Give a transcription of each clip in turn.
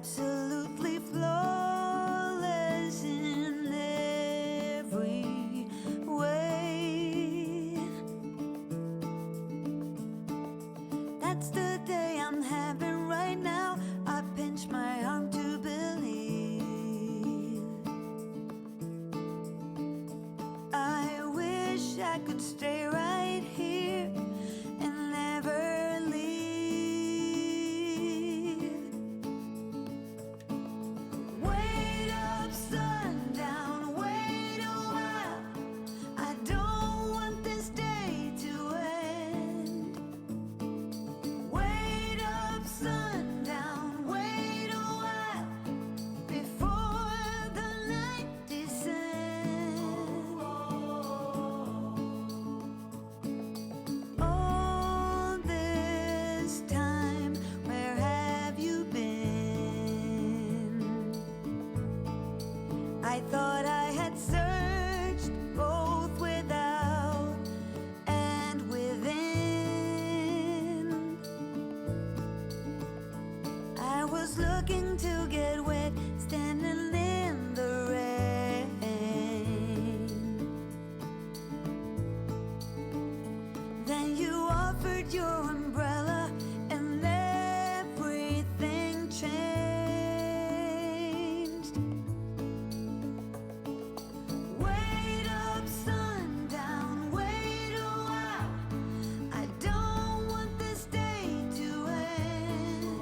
absolutely flawless in every way. That's the day I'm having right now. I pinch my arm to believe. I wish I could stay right here and never leave. Wait up, sundown, wait a while. I don't want this day to end. Wait up, sundown, wait a while before the night descends. All this time, where have you been? I thought I had searched both without and within. I was looking to get wet, standing in the rain. Then you offered your umbrella and everything changed. Wait up, sundown, wait a while. I don't want this day to end.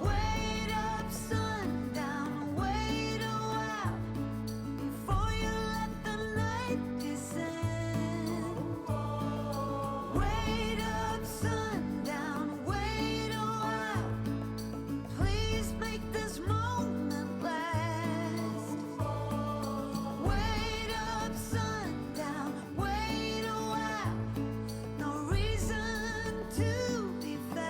Wait up, sundown, wait a while before you let the night descend. Wait up, sundown, wait a while. Please make this moment last. Wait up, sundown, wait a while. No reason to be fast.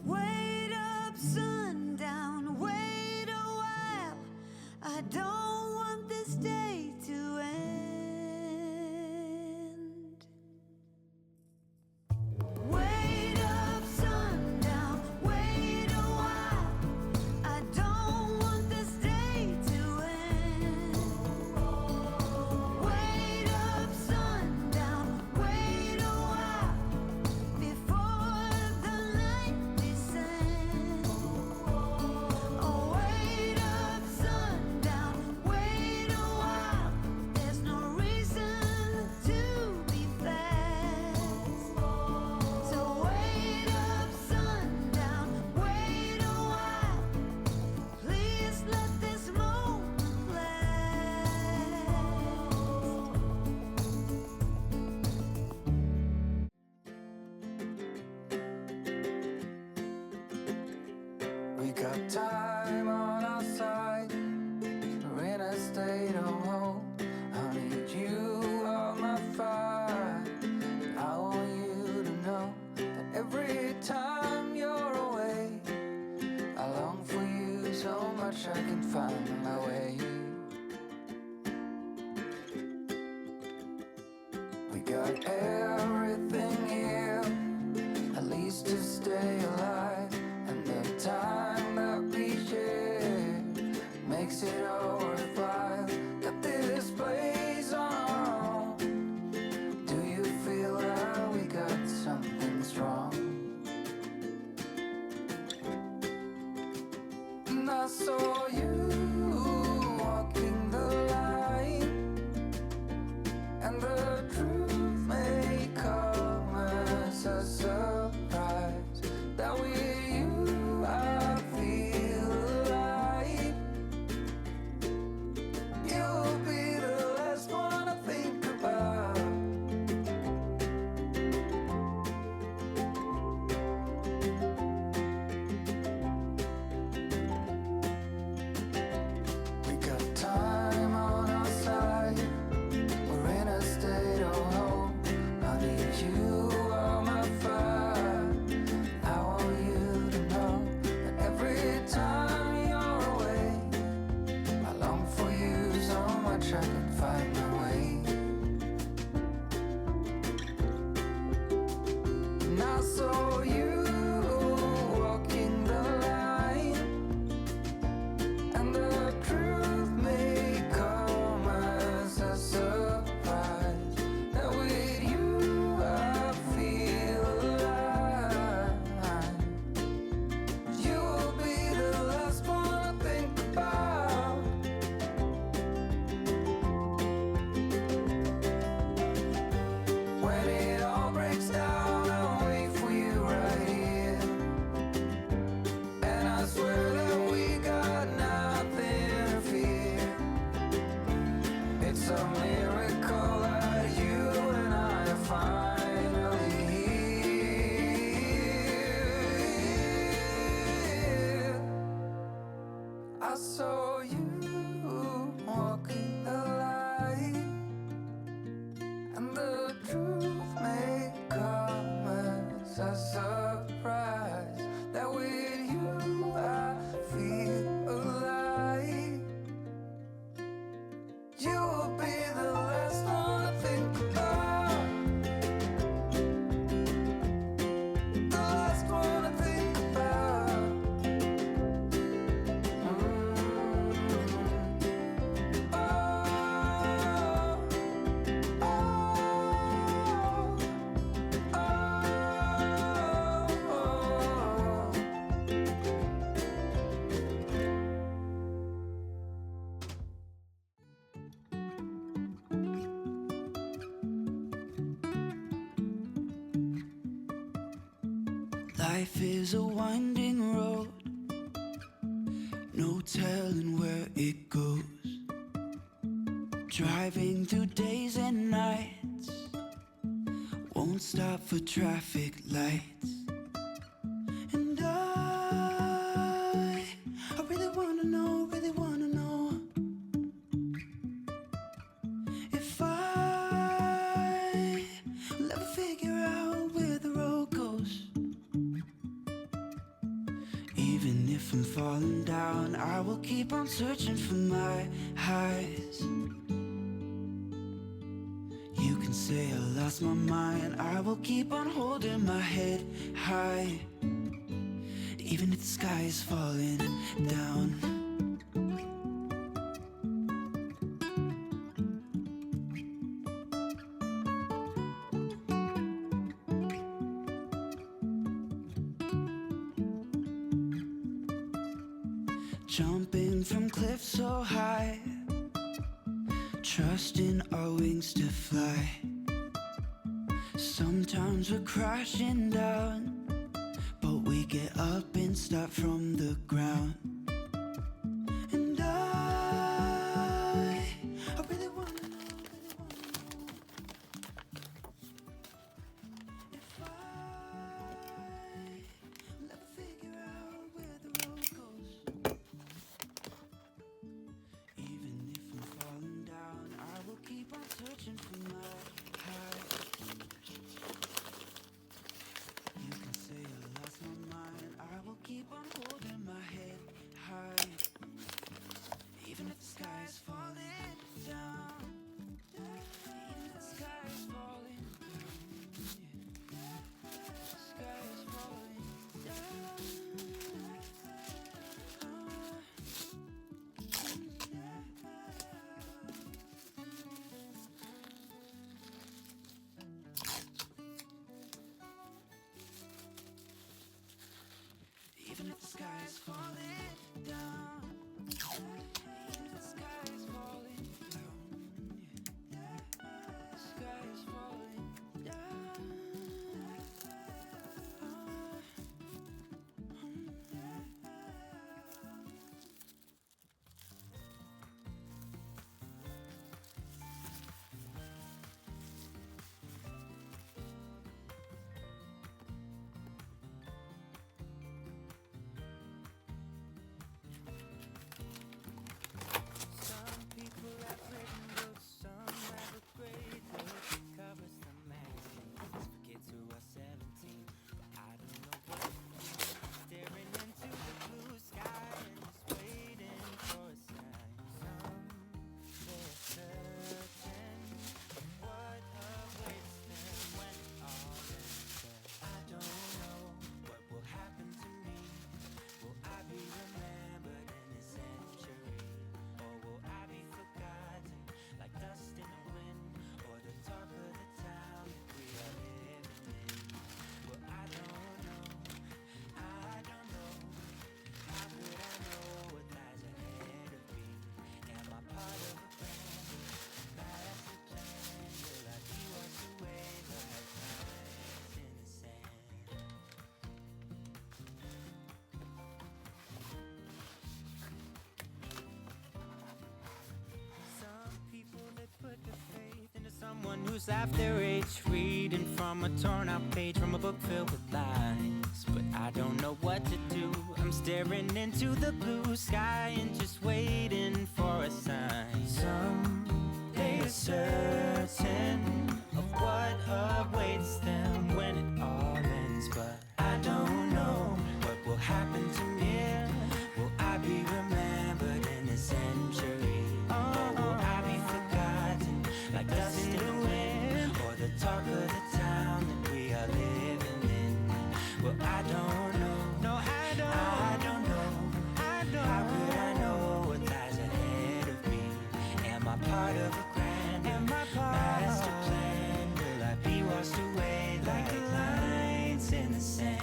Wait up, sundown, wait a while. I don't want this day to end. Wait up, sundown, wait a while. I don't want this day to end. Wait up, sundown, wait a while before the night descends. Oh, wait up, sundown, wait a while. There's no reason to be fast. So wait up, sundown, wait a while. Please let this moment last. We got time on our side. We're in a state of hope. I need you on my fire. I want you to know that every time you're away, I long for you so much I can find my way. We got everything here, at least to stay alive. And the time that we share makes it all worthwhile. Got this place on our own. Do you feel that we got something strong? And I saw you walking the line, and the truth may come as a surprise that with you I feel alive. You'll be the last one I think about. We got time on our side. I saw you walking the line, and the truth may come as a surprise, that with you I feel alive. You will be the last one I think about. When it all breaks down, I'll wait for you right here. And I swear that we got nothing to fear. It's a miracle that you and I are finally here. I saw you walking the light, and the truth may come as a surprise, that with you I feel alive. You will be the last one I think about. The last one I think about. Life is a winding road, no telling where it goes. Driving through days and nights, won't stop for traffic lights. And I really wanna know, if I will ever figure out where the road goes. Even if I'm falling down, I will keep on searching for my highs. You can say I lost my mind, I will keep on holding my head high, even if the sky is falling down. Jumping from cliffs so high, trusting our wings to fly. Sometimes we're crashing down, but we get up and start from the ground. And I really wanna know, if I will ever figure out where the road goes. Even if I'm falling down, I will keep on searching for my highs. You can say I lost my mind, I will keep on holding my head who's half their age, reading from a torn out page from a book filled with lies. But I don't know what to do. I'm staring into the blue sky and just waiting for a sign. Someday is certain of what awaits them when it all ends. But I don't know what will happen to me. Will I be remembered in a century? Or will I be forgotten like dust in the wind? Or the talk of the town that we are living in? Well, I don't know. No, I don't know. How could I know what lies ahead of me? Am I part of a grander master plan? Will I be washed away like lines in the sand?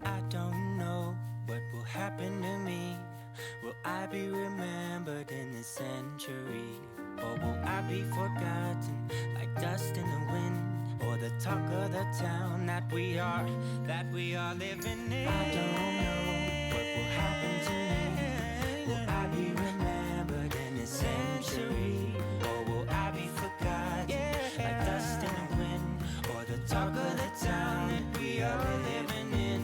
I don't know what will happen to me. Will I be remembered in this century? Or will I be forgotten like dust in the wind? Or the talk of the town that we are living in? I don't know what will happen to me. Will I be remembered in this century? Or will I be forgotten like dust in the wind? Or the talk of the town that we are living in?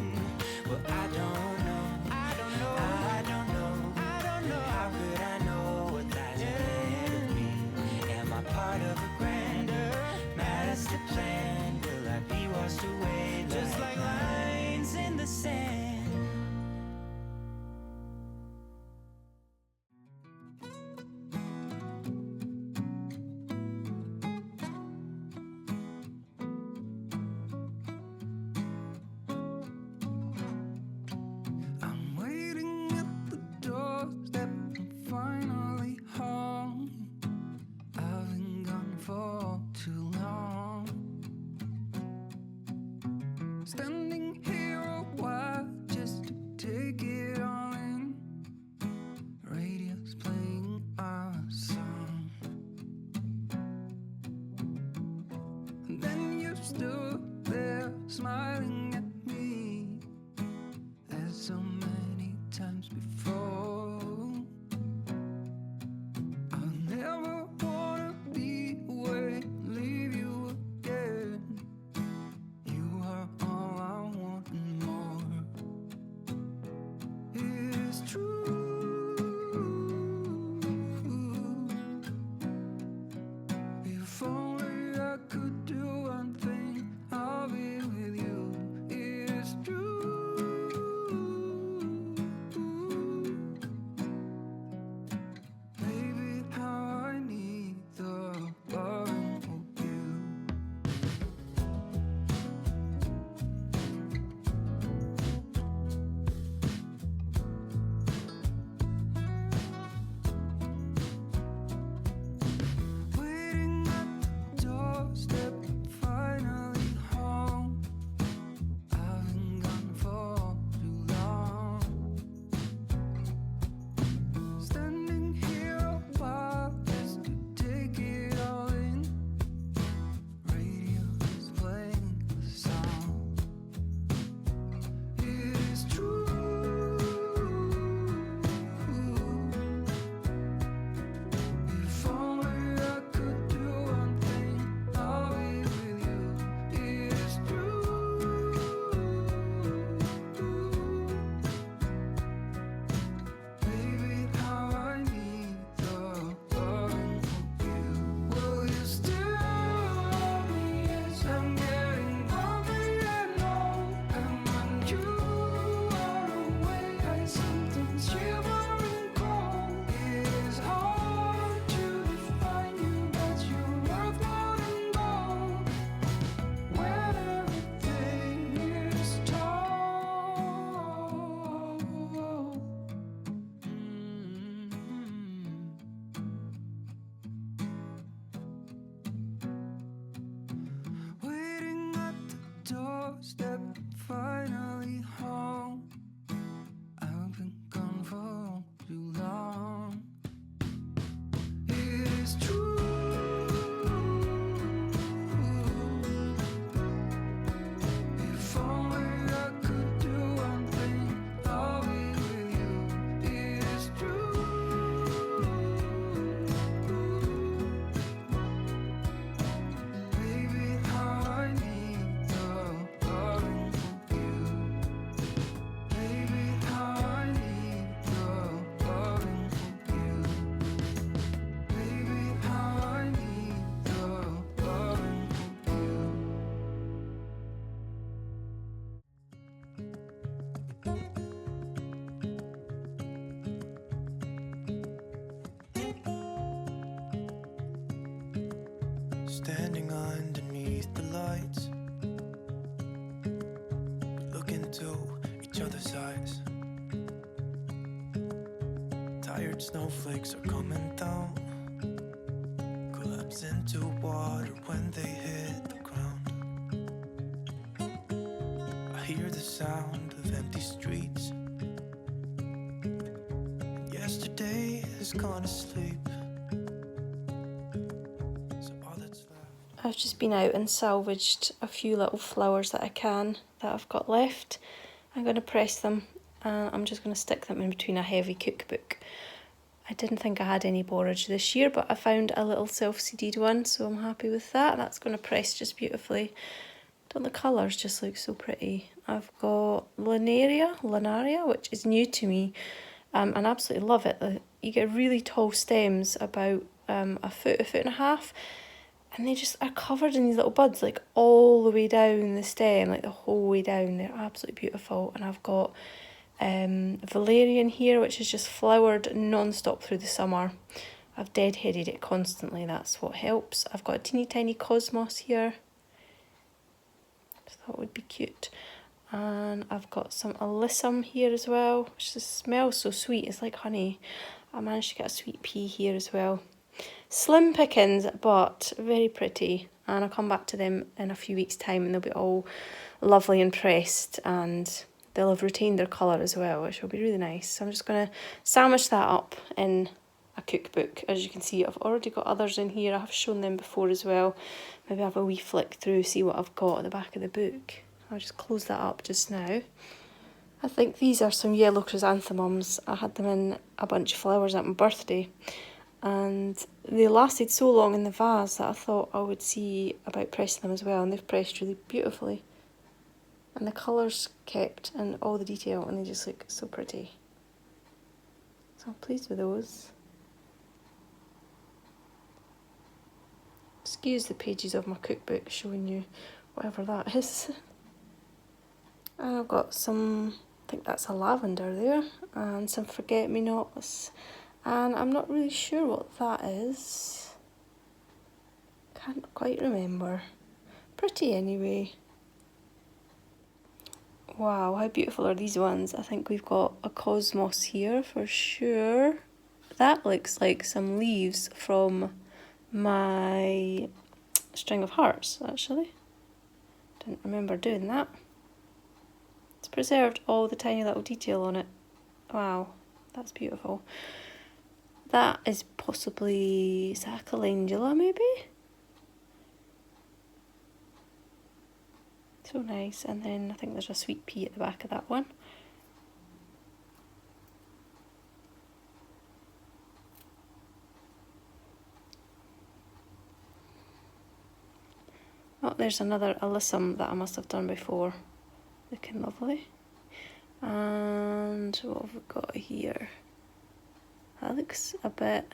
Well, I don't know. How could I know what lies ahead of me? Am I part of a grander master plan? Will I be washed away just like lines in the sand? I'm waiting at the doorstep. I'm finally home. I've been gone for too long. Standing here a while just to take it all in. Radio's playing our song. And then you stood there smiling at me as so many times before. I'll never wanna be away, leave you again. You are all I want and more. It's true. If only I could do one thing, I'll be with you Standing underneath the lights, we look into each other's eyes. Tired snowflakes are coming down, collapse into water when they hit the ground. I hear the sound of empty streets, and yesterday has gone to sleep. I've just been out and salvaged a few little flowers that I can, that I've got left. I'm going to press them and I'm just going to stick them in between a heavy cookbook. I didn't think I had any borage this year, but I found a little self-seeded one, so I'm happy with that. That's going to press just beautifully. Don't the colours just look so pretty? I've got Linaria, which is new to me, and I absolutely love it. You get really tall stems, about a foot and a half, and they just are covered in these little buds, like all the way down the stem, like the whole way down. They're absolutely beautiful. And I've got valerian here, which is just flowered non-stop through the summer. I've deadheaded it constantly, that's what helps. I've got a teeny tiny cosmos here. Just thought it would be cute. And I've got some alyssum here as well, which just smells so sweet, it's like honey. I managed to get a sweet pea here as well. Slim pickings, but very pretty, and I'll come back to them in a few weeks' time and they'll be all lovely and pressed, and they'll have retained their colour as well, which will be really nice. So I'm just going to sandwich that up in a cookbook. As you can see, I've already got others in here. I've shown them before as well. Maybe have a wee flick through, see what I've got at the back of the book. I'll just close that up just now. I think these are some yellow chrysanthemums. I had them in a bunch of flowers at my birthday, and they lasted so long in the vase that I thought I would see about pressing them as well, and they've pressed really beautifully. And the colours kept and all the detail, and they just look so pretty. So I'm pleased with those. Excuse the pages of my cookbook showing you whatever that is. And I've got some, I think that's a lavender there, and some forget-me-nots. And I'm not really sure what that is. Can't quite remember. Pretty anyway. Wow, how beautiful are these ones? I think we've got a cosmos here for sure. That looks like some leaves from my string of hearts, actually. Didn't remember doing that. It's preserved all the tiny little detail on it. Wow, that's beautiful. That is possibly, is that a calendula maybe? So nice. And then I think there's a sweet pea at the back of that one. Oh, there's another alyssum that I must have done before. Looking lovely. And what have we got here? That looks a bit,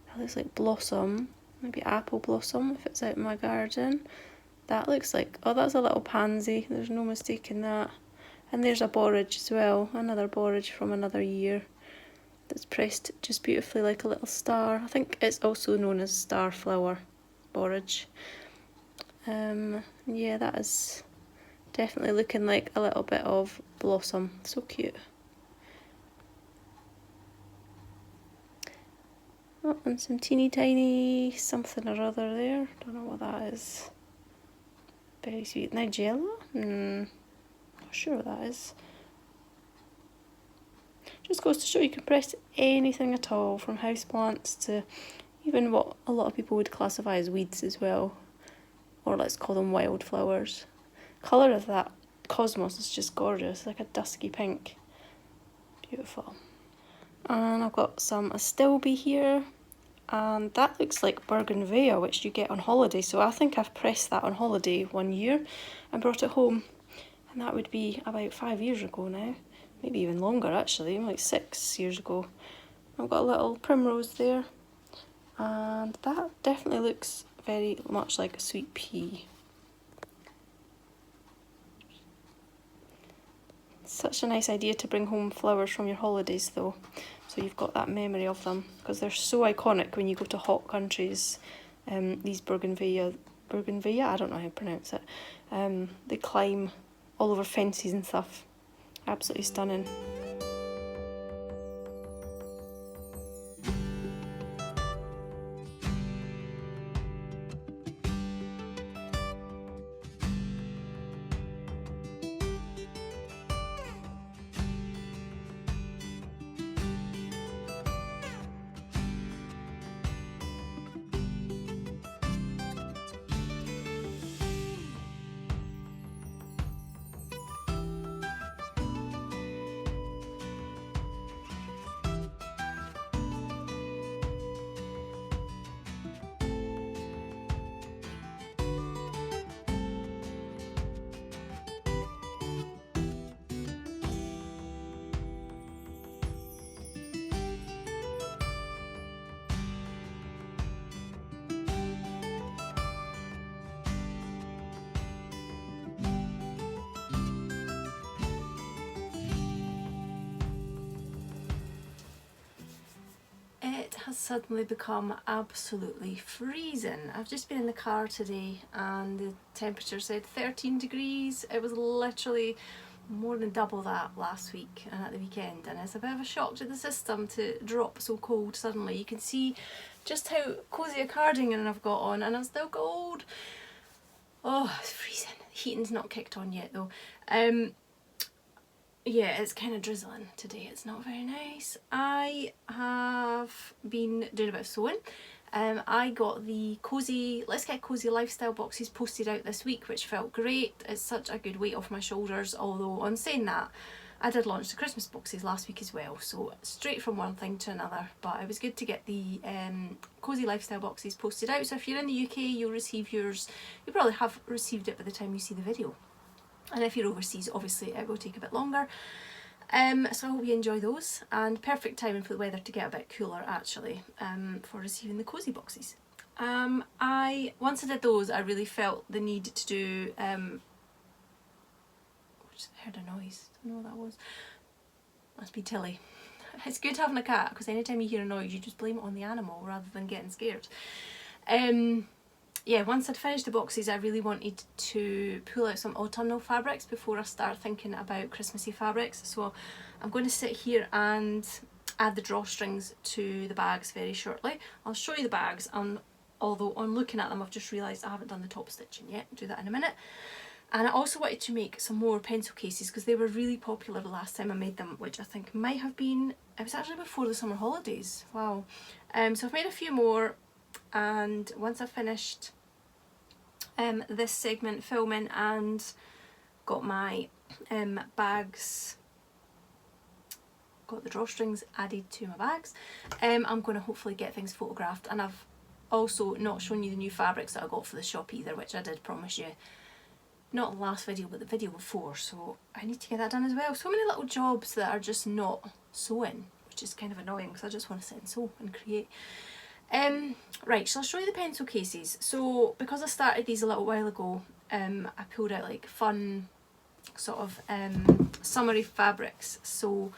that looks like blossom, maybe apple blossom if it's out in my garden. That looks like, oh, that's a little pansy, there's no mistaking that. And there's a borage as well, another borage from another year that's pressed just beautifully like a little star. I think it's also known as starflower borage. Yeah, that is definitely looking like a little bit of blossom, so cute. Oh, and some teeny tiny something or other there. Don't know what that is. Very sweet. Nigella? Not sure what that is. Just goes to show you can press anything at all, from houseplants to even what a lot of people would classify as weeds as well. Or let's call them wildflowers. Colour of that cosmos is just gorgeous, like a dusky pink. Beautiful. And I've got some astilbe here, and that looks like bougainvillea, which you get on holiday. So I think I've pressed that on holiday one year and brought it home, and that would be about 5 years ago now, maybe even longer actually, like 6 years ago. I've got a little primrose there, and that definitely looks very much like a sweet pea. Such a nice idea to bring home flowers from your holidays though, so you've got that memory of them, because they're so iconic when you go to hot countries these bougainvillea, I don't know how to pronounce it. They climb all over fences and stuff. Absolutely stunning. It has suddenly become absolutely freezing. I've just been in the car today and the temperature said 13 degrees. It was literally more than double that last week and at the weekend, and it's a bit of a shock to the system to drop so cold suddenly. You can see just how cosy a cardigan I've got on and I'm still cold. Oh, it's freezing. The heating's not kicked on yet though. Yeah, it's kind of drizzling today. It's not very nice. I have been doing a bit of sewing. I got the cozy, Let's Get Cozy lifestyle boxes posted out this week, which felt great. It's such a good weight off my shoulders, although on saying that, I did launch the Christmas boxes last week as well, so straight from one thing to another. But it was good to get the cozy lifestyle boxes posted out. So if you're in the UK, you'll receive yours. You probably have received it by the time you see the video. And if you're overseas, obviously it will take a bit longer. So I hope you enjoy those, and perfect timing for the weather to get a bit cooler actually, for receiving the cozy boxes. Once I did those, I really felt the need to do, just heard a noise, don't know what that was, must be Tilly. It's good having a cat, because anytime you hear a noise you just blame it on the animal rather than getting scared. Yeah, once I'd finished the boxes, I really wanted to pull out some autumnal fabrics before I start thinking about Christmassy fabrics. So I'm going to sit here and add the drawstrings to the bags very shortly. I'll show you the bags, although on looking at them I've just realised I haven't done the top stitching yet. I'll do that in a minute. And I also wanted to make some more pencil cases because they were really popular the last time I made them, which I think might have been, it was actually before the summer holidays. Wow. So I've made a few more. And once I've finished this segment filming and got my bags, got the drawstrings added to my bags, I'm going to hopefully get things photographed. And I've also not shown you the new fabrics that I got for the shop either, which I did promise you, not the last video but the video before, so I need to get that done as well. So many little jobs that are just not sewing, which is kind of annoying because I just want to sit and sew and create. Right, so I'll show you the pencil cases. So because I started these a little while ago, I pulled out like fun sort of summery fabrics. So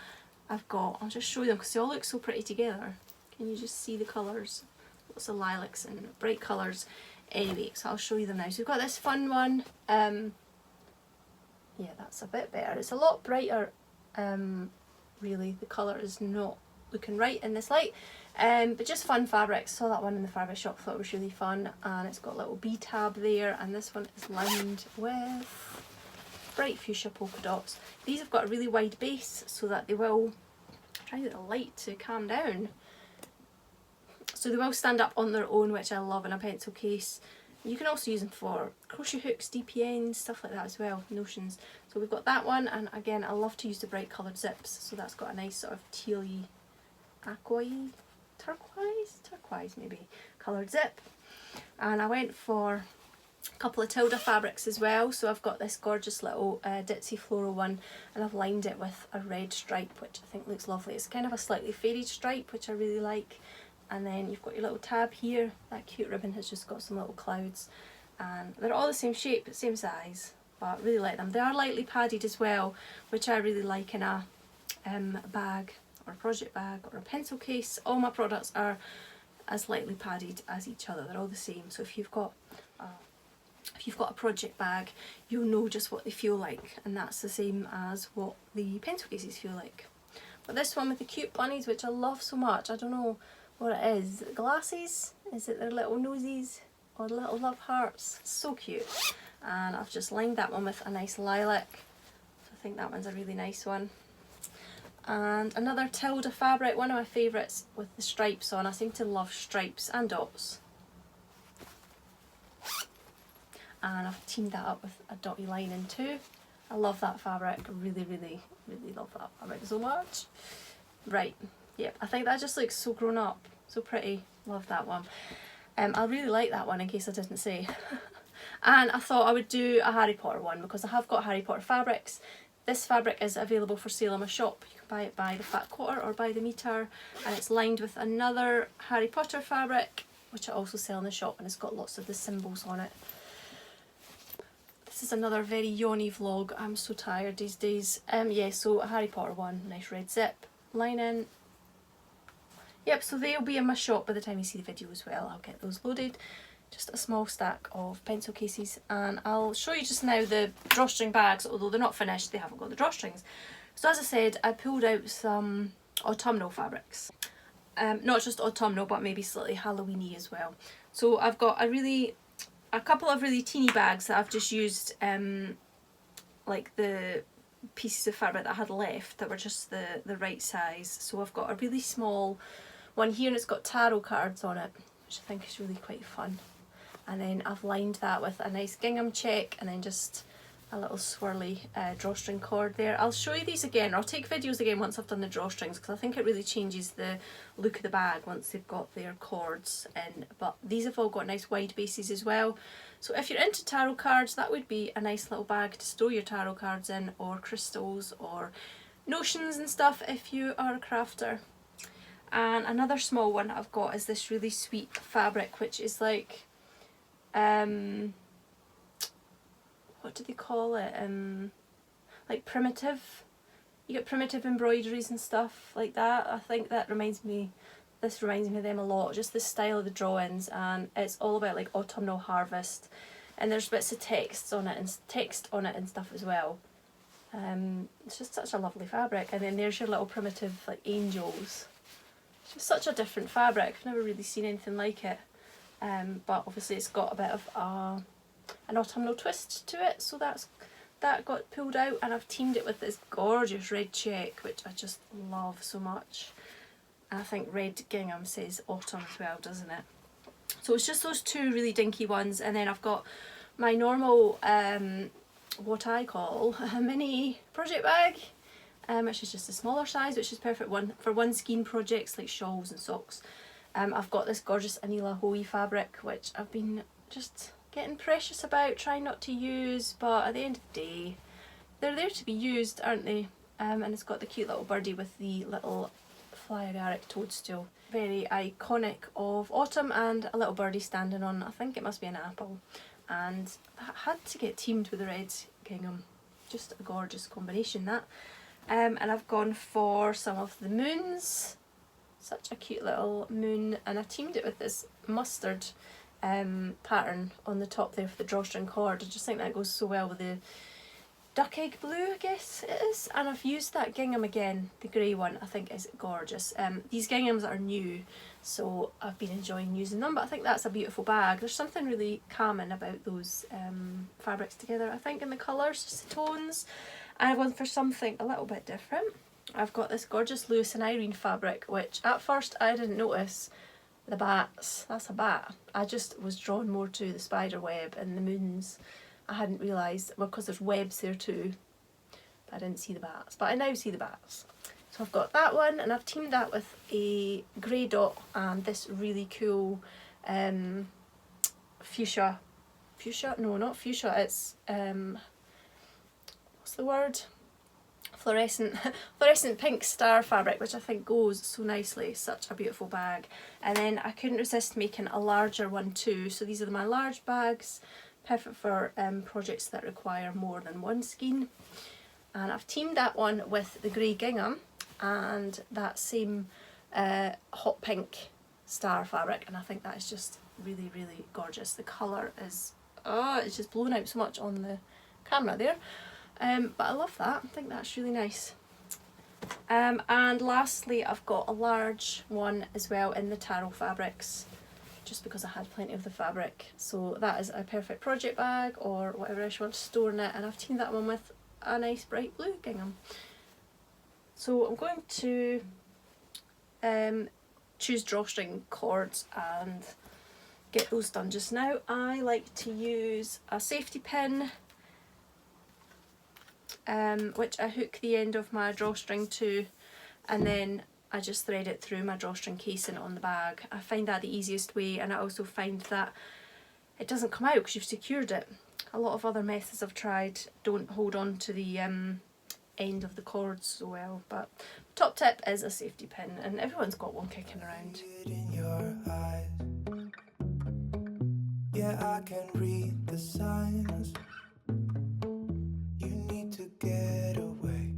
I'll just show you them because they all look so pretty together. Can you just see the colours? Lots of lilacs and bright colours. Anyway, so I'll show you them now. So we've got this fun one. Yeah, that's a bit better. It's a lot brighter. Really, the colour is not looking right in this light. But just fun fabrics. Saw that one in the fabric shop, thought it was really fun, and it's got a little B tab there, and this one is lined with bright fuchsia polka dots. These have got a really wide base so that they will, try to get the light to calm down, so they will stand up on their own, which I love in a pencil case. You can also use them for crochet hooks, DPNs, stuff like that as well, notions. So we've got that one, and again I love to use the bright coloured zips, so that's got a nice sort of tealy, aqua-y, turquoise maybe, coloured zip. And I went for a couple of Tilda fabrics as well, so I've got this gorgeous little ditzy floral one, and I've lined it with a red stripe, which I think looks lovely. It's kind of a slightly faded stripe, which I really like. And then you've got your little tab here. That cute ribbon has just got some little clouds, and they're all the same shape, same size, but I really like them. They are lightly padded as well, which I really like in a bag or a project bag or a pencil case. All my products are as lightly padded as each other. They're all the same. So if you've got a project bag, you'll know just what they feel like, and that's the same as what the pencil cases feel like. But this one with the cute bunnies, which I love so much, I don't know what it is. Is it glasses? Is it their little noses? Or little love hearts? So cute. And I've just lined that one with a nice lilac. So I think that one's a really nice one. And another Tilda fabric, one of my favourites with the stripes on. I seem to love stripes and dots. And I've teamed that up with a dotty lining too. I love that fabric, really, really, really love that fabric so much. Right, yep, I think that just looks so grown up, so pretty, love that one. I really like that one, in case I didn't say. And I thought I would do a Harry Potter one, because I have got Harry Potter fabrics. This fabric is available for sale in my shop. You can buy it by the fat quarter or by the metre, and it's lined with another Harry Potter fabric, which I also sell in the shop, and it's got lots of the symbols on it. This is another very yawny vlog. I'm so tired these days. Yeah, so a Harry Potter one, nice red zip, lining. Yep, so they'll be in my shop by the time you see the video as well. I'll get those loaded. Just a small stack of pencil cases, and I'll show you just now the drawstring bags, although they're not finished, they haven't got the drawstrings. So as I said, I pulled out some autumnal fabrics. Not just autumnal, but maybe slightly Halloweeny as well. So I've got a couple of really teeny bags that I've just used, like the pieces of fabric that I had left that were just the right size. So I've got a really small one here, and it's got tarot cards on it, which I think is really quite fun. And then I've lined that with a nice gingham check, and then just a little swirly drawstring cord there. I'll show you these again, or I'll take videos again once I've done the drawstrings, because I think it really changes the look of the bag once they've got their cords in. But these have all got nice wide bases as well. So if you're into tarot cards, that would be a nice little bag to store your tarot cards in, or crystals, or notions and stuff if you are a crafter. And another small one I've got is this really sweet fabric, which is like, what do they call it? Like primitive. You get primitive embroideries and stuff like that. I think that reminds me of them a lot. Just the style of the drawings, and it's all about like autumnal harvest. And there's bits of text on it and stuff as well. It's just such a lovely fabric. And then there's your little primitive like angels. It's just such a different fabric. I've never really seen anything like it. But obviously it's got a bit of an autumnal twist to it, so that got pulled out, and I've teamed it with this gorgeous red check, which I just love so much. And I think red gingham says autumn as well, doesn't it? So it's just those two really dinky ones, and then I've got my normal what I call a mini project bag, which is just a smaller size, which is perfect for one skein projects like shawls and socks. I've got this gorgeous Anila Hoey fabric, which I've been just getting precious about, trying not to use, but at the end of the day, they're there to be used, aren't they? And it's got the cute little birdie with the little fly agaric toadstool. Very iconic of autumn, and a little birdie standing on, I think it must be an apple. And that had to get teamed with the red gingham. Just a gorgeous combination, that. And I've gone for some of the moons. Such a cute little moon, and I teamed it with this mustard pattern on the top there for the drawstring cord. I just think that goes so well with the duck egg blue, I guess it is. And I've used that gingham again, the grey one. I think is gorgeous. These ginghams are new, so I've been enjoying using them, but I think that's a beautiful bag. There's something really calming about those fabrics together, I think, in the colours, just the tones. And I've gone for something a little bit different. I've got this gorgeous Lewis and Irene fabric, which at first I didn't notice the bats. That's a bat. I just was drawn more to the spider web and the moons. I hadn't realised, well, because there's webs there too, but I didn't see the bats. But I now see the bats. So I've got that one, and I've teamed that with a grey dot and this really cool fuchsia. Fuchsia? No, not fuchsia. It's what's the word? Fluorescent pink star fabric, which I think goes so nicely. Such a beautiful bag. And then I couldn't resist making a larger one too. So these are my large bags, perfect for projects that require more than one skein. And I've teamed that one with the grey gingham and that same hot pink star fabric, and I think that is just really, really gorgeous. The colour is, oh, it's just blown out so much on the camera there. But I love that. I think that's really nice. And lastly, I've got a large one as well in the taro fabrics, just because I had plenty of the fabric. So that is a perfect project bag or whatever else you want to store in it, and I've teamed that one with a nice bright blue gingham. So I'm going to choose drawstring cords and get those done just now. I like to use a safety pin, which I hook the end of my drawstring to, and then I just thread it through my drawstring casing on the bag. I find that the easiest way, and I also find that it doesn't come out because you've secured it. A lot of other methods I've tried don't hold on to the end of the cords so well, but top tip is a safety pin, and everyone's got one kicking around. In your eyes, yeah, I can read the signs. You need to get away.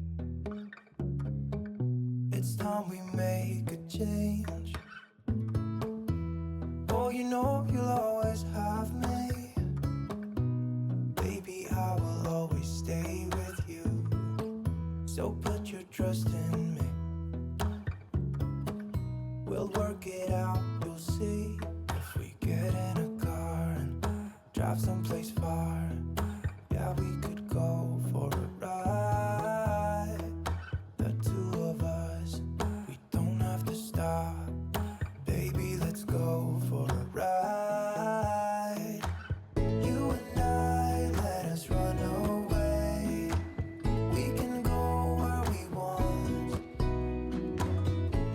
It's time we make a change. Oh, you know you'll always have me. Baby, I will always stay with you. So put your trust in me. We'll work it out, you'll see. If we get in a car and drive someplace far, yeah, we could go for a ride. The two of us, we don't have to stop. Baby, let's go for a ride. You and I, let us run away. We can go where we want.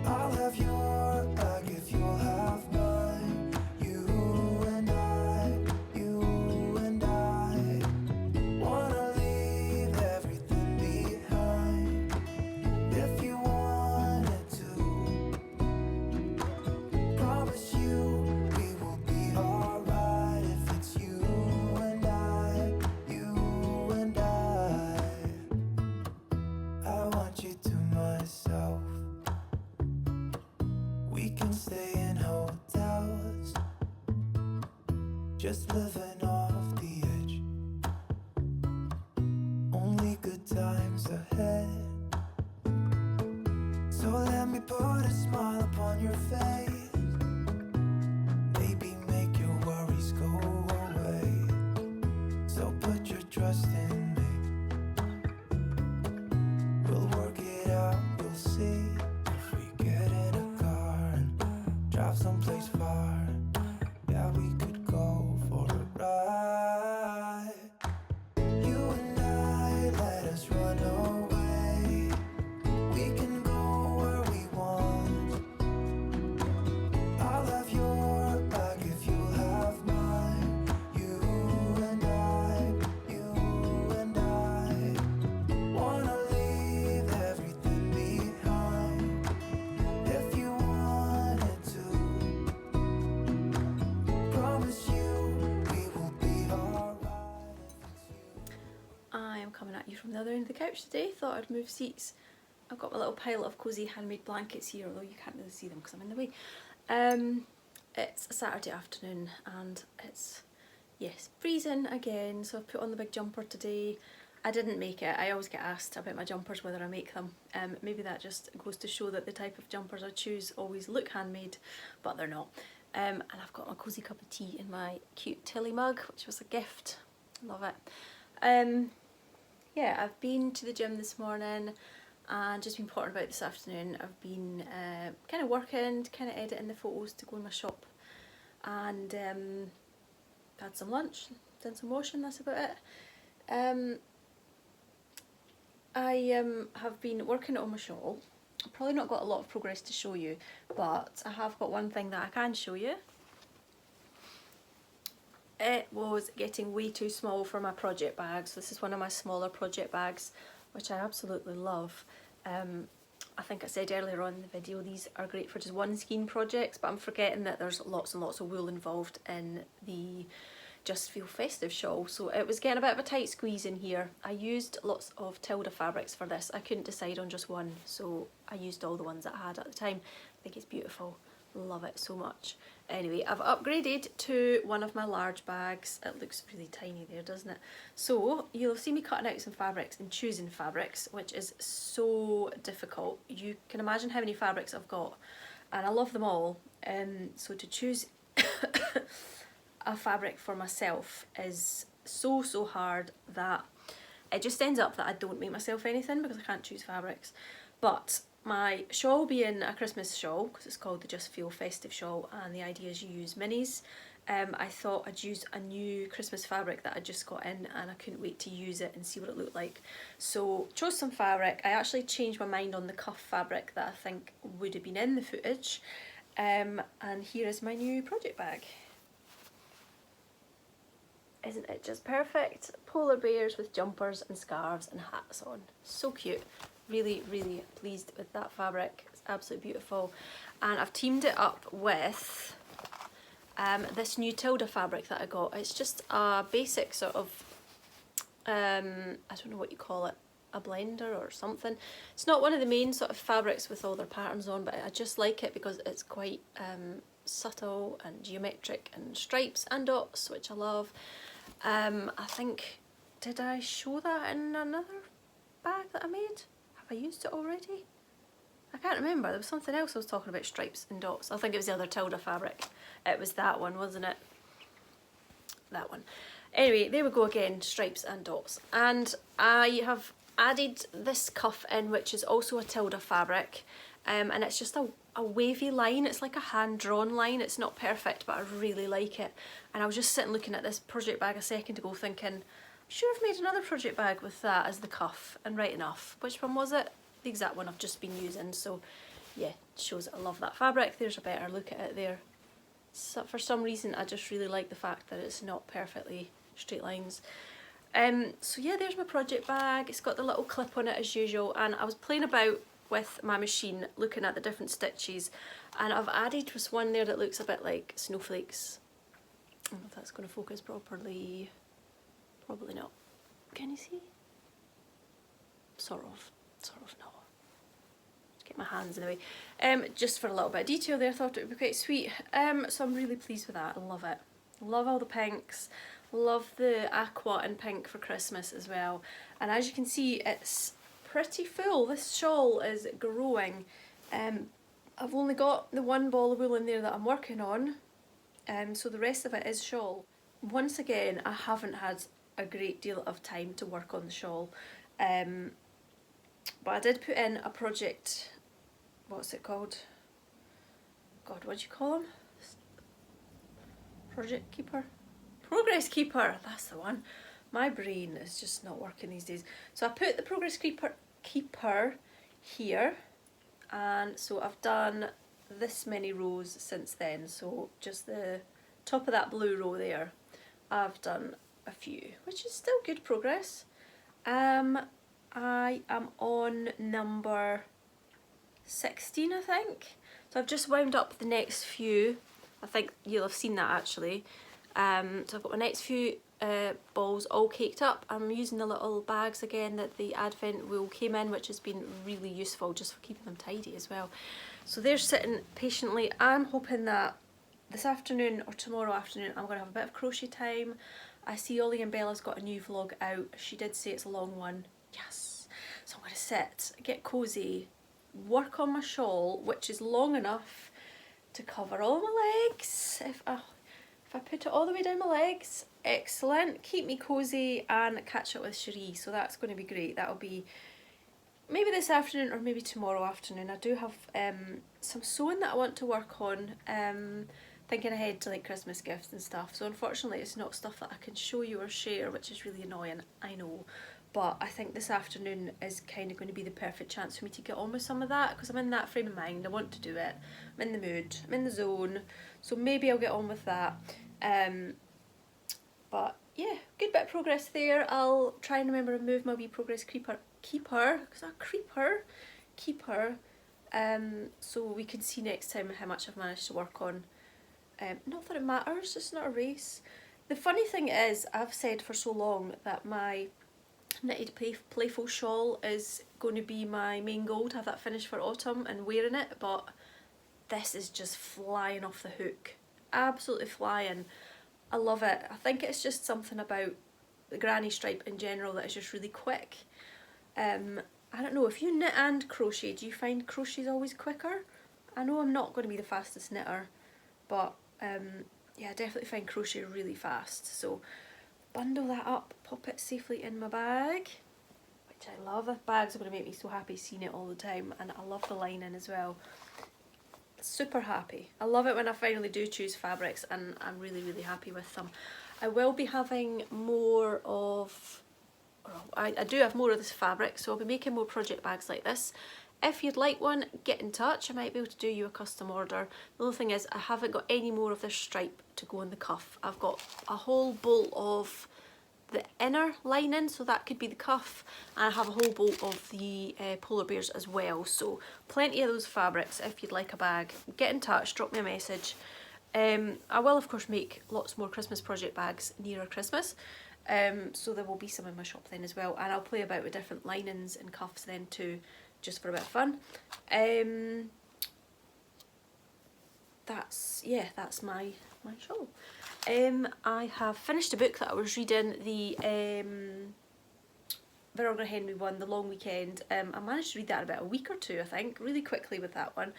I'll have your bag if you'll have mine. You and I wanna leave everything behind. If you wanted to, promise you we will be alright. If it's you and I want you to myself. We can stay in hotels, just living off the edge. Only good times ahead. So let me put a smile upon your face. Maybe make your worries go away. So put your trust in me. We'll work it out, you'll see. If we get in a car and drive someplace far, yeah, we could go for a ride. You and I, let us run away. We can go where we want. I'll have your bag if you'll have mine. You and I wanna leave everything behind. If you wanted to, promise you we will be alright. I am coming at you from the other end of the couch today. Thought I'd move seats. I've got my little pile of cosy handmade blankets here, although you can't really see them because I'm in the way. It's a Saturday afternoon and it's, yes, freezing again, so I've put on the big jumper today. I didn't make it. I always get asked about my jumpers, whether I make them. Maybe that just goes to show that the type of jumpers I choose always look handmade, but they're not. And I've got my cosy cup of tea in my cute Tilly mug, which was a gift. Love it. Yeah, I've been to the gym this morning and just been pottering about this afternoon. I've been kind of working, kind of editing the photos to go in my shop, and had some lunch, done some washing, that's about it. I have been working on my shawl. I've probably not got a lot of progress to show you, but I have got one thing that I can show you. It was getting way too small for my project bags. This is one of my smaller project bags, which I absolutely love. I think I said earlier on in the video, these are great for just one skein projects, but I'm forgetting that there's lots and lots of wool involved in the Just Feel Festive shawl, so it was getting a bit of a tight squeeze in here. I used lots of Tilda fabrics for this. I couldn't decide on just one, so I used all the ones that I had at the time. I think it's beautiful. Love it so much. Anyway, I've upgraded to one of my large bags. It looks really tiny there, doesn't it? So you'll see me cutting out some fabrics and choosing fabrics, which is so difficult. You can imagine how many fabrics I've got, and I love them all. So to choose a fabric for myself is so hard that it just ends up that I don't make myself anything because I can't choose fabrics. But my shawl being a Christmas shawl, because it's called the Just Feel Festive shawl, and the idea is you use minis, I thought I'd use a new Christmas fabric that I just got in, and I couldn't wait to use it and see what it looked like. So chose some fabric. I actually changed my mind on the cuff fabric that I think would have been in the footage, and here is my new project bag. Isn't it just perfect? Polar bears with jumpers and scarves and hats on. So cute. Really pleased with that fabric. It's absolutely beautiful. And I've teamed it up with this new Tilda fabric that I got. It's just a basic sort of, I don't know what you call it, a blender or something. It's not one of the main sort of fabrics with all their patterns on, but I just like it because it's quite subtle and geometric and stripes and dots, which I love. I think, did I show that in another bag that I made? Have I used it already? I can't remember. There was something else I was talking about, stripes and dots. I think it was the other Tilda fabric. It was that one, wasn't it? That one. Anyway, there we go again, stripes and dots. And I have added this cuff in, which is also a Tilda fabric. And it's just a wavy line. It's like a hand-drawn line. It's not perfect, but I really like it. And I was just sitting looking at this project bag a second ago thinking, I'm sure I've made another project bag with that as the cuff, and right enough. Which one was it? The exact one I've just been using. So yeah, shows that I love that fabric. There's a better look at it there. So for some reason I just really like the fact that it's not perfectly straight lines. So yeah, there's my project bag. It's got the little clip on it as usual, and I was playing about with my machine looking at the different stitches, and I've added this one there that looks a bit like snowflakes. I don't know if that's going to focus properly. Probably not. Can you see? Sort of not. Just get my hands in the way. Just for a little bit of detail there, I thought it would be quite sweet. So I'm really pleased with that. I love it. Love all the pinks. Love the aqua and pink for Christmas as well. And as you can see, it's pretty full. This shawl is growing. I've only got the one ball of wool in there that I'm working on, so the rest of it is shawl. Once again, I haven't had a great deal of time to work on the shawl, but I did put in a project, what's it called? God, what do you call them? Project keeper? Progress keeper, that's the one. My brain is just not working these days. So I put the progress keeper here, and so I've done this many rows since then. So just the top of that blue row there, I've done a few, which is still good progress. I am on number 16, I think. So I've just wound up the next few. I think you'll have seen that actually. So I've got my next few balls all caked up. I'm using the little bags again that the Advent wool came in, which has been really useful just for keeping them tidy as well. So they're sitting patiently. I'm hoping that this afternoon or tomorrow afternoon I'm going to have a bit of crochet time. I see Ollie and Bella's got a new vlog out. She did say it's a long one. Yes. So I'm going to sit, get cosy, work on my shawl, which is long enough to cover all my legs. If I put it all the way down my legs, excellent. Keep me cosy and catch up with Cherie. So that's going to be great. That'll be maybe this afternoon or maybe tomorrow afternoon. I do have some sewing that I want to work on. Thinking ahead to like Christmas gifts and stuff. So unfortunately it's not stuff that I can show you or share, which is really annoying, I know. But I think this afternoon is kind of going to be the perfect chance for me to get on with some of that, because I'm in that frame of mind. I want to do it. I'm in the mood. I'm in the zone. So maybe I'll get on with that. But yeah, good bit of progress there. I'll try and remember to move my wee progress keeper, because I'm a keeper, so we can see next time how much I've managed to work on. Not that it matters, it's not a race. The funny thing is, I've said for so long that my knitted playful shawl is going to be my main goal, to have that finished for autumn and wearing it, but this is just flying off the hook. Absolutely flying. I love it. I think it's just something about the granny stripe in general that is just really quick. I don't know, if you knit and crochet, do you find crochet's always quicker? I know I'm not going to be the fastest knitter, but yeah, I definitely find crochet really fast. So bundle that up, pop it safely in my bag, which I love. The bags are going to make me so happy seeing it all the time, and I love the lining as well. Super happy. I love it when I finally do choose fabrics, and I'm really, really happy with them. I will be having more of, well, I do have more of this fabric, so I'll be making more project bags like this. If you'd like one, get in touch. I might be able to do you a custom order. The only thing is I haven't got any more of this stripe to go on the cuff. I've got a whole bolt of the inner lining, so that could be the cuff, and I have a whole bolt of the polar bears as well. So plenty of those fabrics. If you'd like a bag, get in touch, drop me a message. I will of course make lots more Christmas project bags nearer Christmas, so there will be some in my shop then as well, and I'll play about with different linings and cuffs then too, just for a bit of fun. That's my show. I have finished a book that I was reading, the Virgin Henry one, The Long Weekend. I managed to read that in about a week or two, I think, really quickly with that one.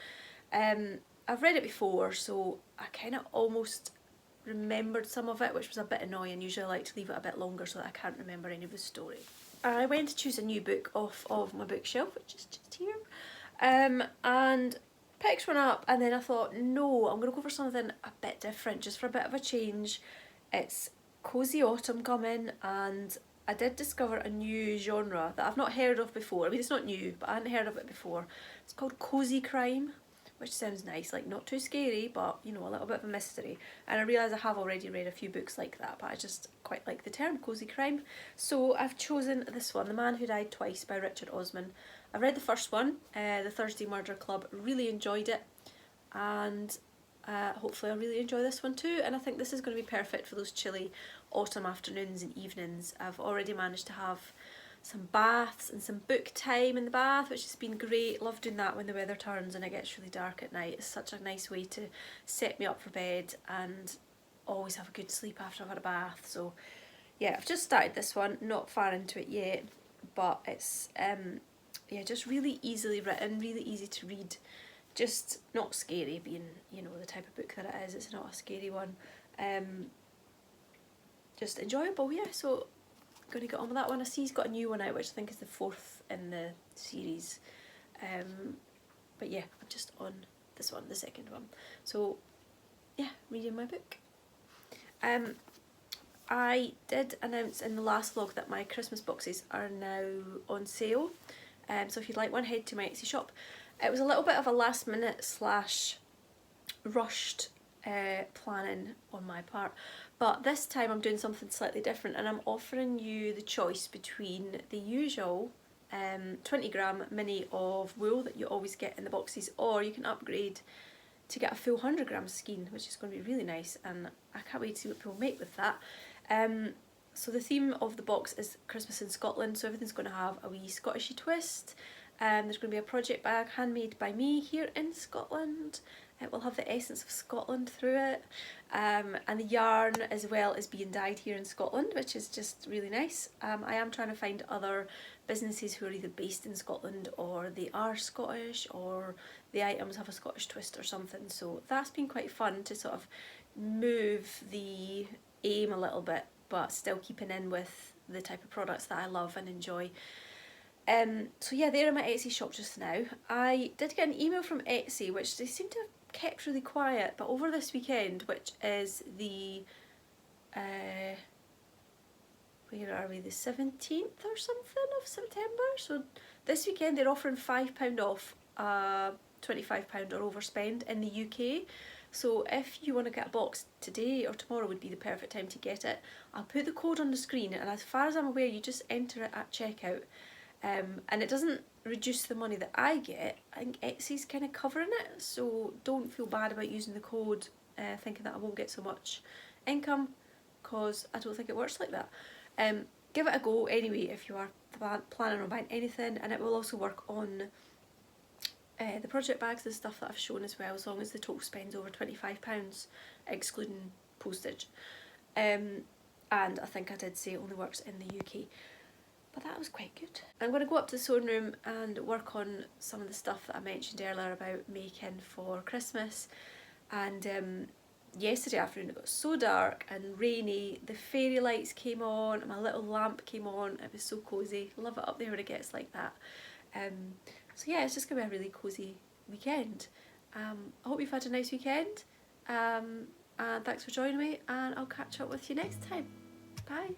I've read it before, so I kind of almost remembered some of it, which was a bit annoying. Usually I like to leave it a bit longer so that I can't remember any of the story. I went to choose a new book off of my bookshelf, which is just here, and picked one up, and then I thought, no, I'm going to go for something a bit different, just for a bit of a change. It's cozy autumn coming, and I did discover a new genre that I've not heard of before. I mean, it's not new, but I hadn't heard of it before. It's called cozy crime, which sounds nice, like not too scary, but you know, a little bit of a mystery. And I realise I have already read a few books like that, but I just quite like the term cozy crime. So I've chosen this one, The Man Who Died Twice by Richard Osman. I read the first one, The Thursday Murder Club, really enjoyed it, and hopefully I'll really enjoy this one too. And I think this is going to be perfect for those chilly autumn afternoons and evenings. I've already managed to have some baths and some book time in the bath, which has been great. Love doing that when the weather turns and it gets really dark at night. It's such a nice way to set me up for bed and always have a good sleep after I've had a bath. So yeah, I've just started this one, not far into it yet, but it's yeah, just really easily written, really easy to read, just not scary, being, you know, the type of book that it is. It's not a scary one, just enjoyable. Yeah, so going to get on with that one. I see he's got a new one out, which I think is the 4th in the series, but yeah, I'm just on this one, the 2nd one. So yeah, reading my book. I did announce in the last vlog that my Christmas boxes are now on sale, so if you'd like one, head to my Etsy shop. It was a little bit of a last minute / rushed planning on my part, but this time I'm doing something slightly different, and I'm offering you the choice between the usual 20g mini of wool that you always get in the boxes, or you can upgrade to get a full 100g skein, which is going to be really nice, and I can't wait to see what people make with that. So the theme of the box is Christmas in Scotland, so everything's going to have a wee Scottishy twist. There's going to be a project bag handmade by me here in Scotland. It will have the essence of Scotland through it, and the yarn as well is being dyed here in Scotland, which is just really nice. I am trying to find other businesses who are either based in Scotland or they are Scottish, or the items have a Scottish twist or something, so that's been quite fun to sort of move the aim a little bit, but still keeping in with the type of products that I love and enjoy. So yeah, they're in my Etsy shop just now. I did get an email from Etsy, which they seem to have kept really quiet, but over this weekend, which is the where are we, the 17th or something of September, so this weekend they're offering £5 off a £25 or overspend in the UK. So if you want to get a box today or tomorrow would be the perfect time to get it. I'll put the code on the screen, and as far as I'm aware you just enter it at checkout, and it doesn't reduce the money that I get. I think Etsy's kind of covering it, so don't feel bad about using the code thinking that I won't get so much income, because I don't think it works like that. Give it a go anyway if you are planning on buying anything, and it will also work on The project bags is stuff that I've shown as well, as long as the total spend's over £25, excluding postage. And I think I did say it only works in the UK. But that was quite good. I'm going to go up to the sewing room and work on some of the stuff that I mentioned earlier about making for Christmas. And yesterday afternoon it got so dark and rainy, the fairy lights came on, and my little lamp came on. It was so cosy. Love it up there when it gets like that. So yeah, it's just going to be a really cosy weekend. I hope you've had a nice weekend. And thanks for joining me, and I'll catch up with you next time. Bye.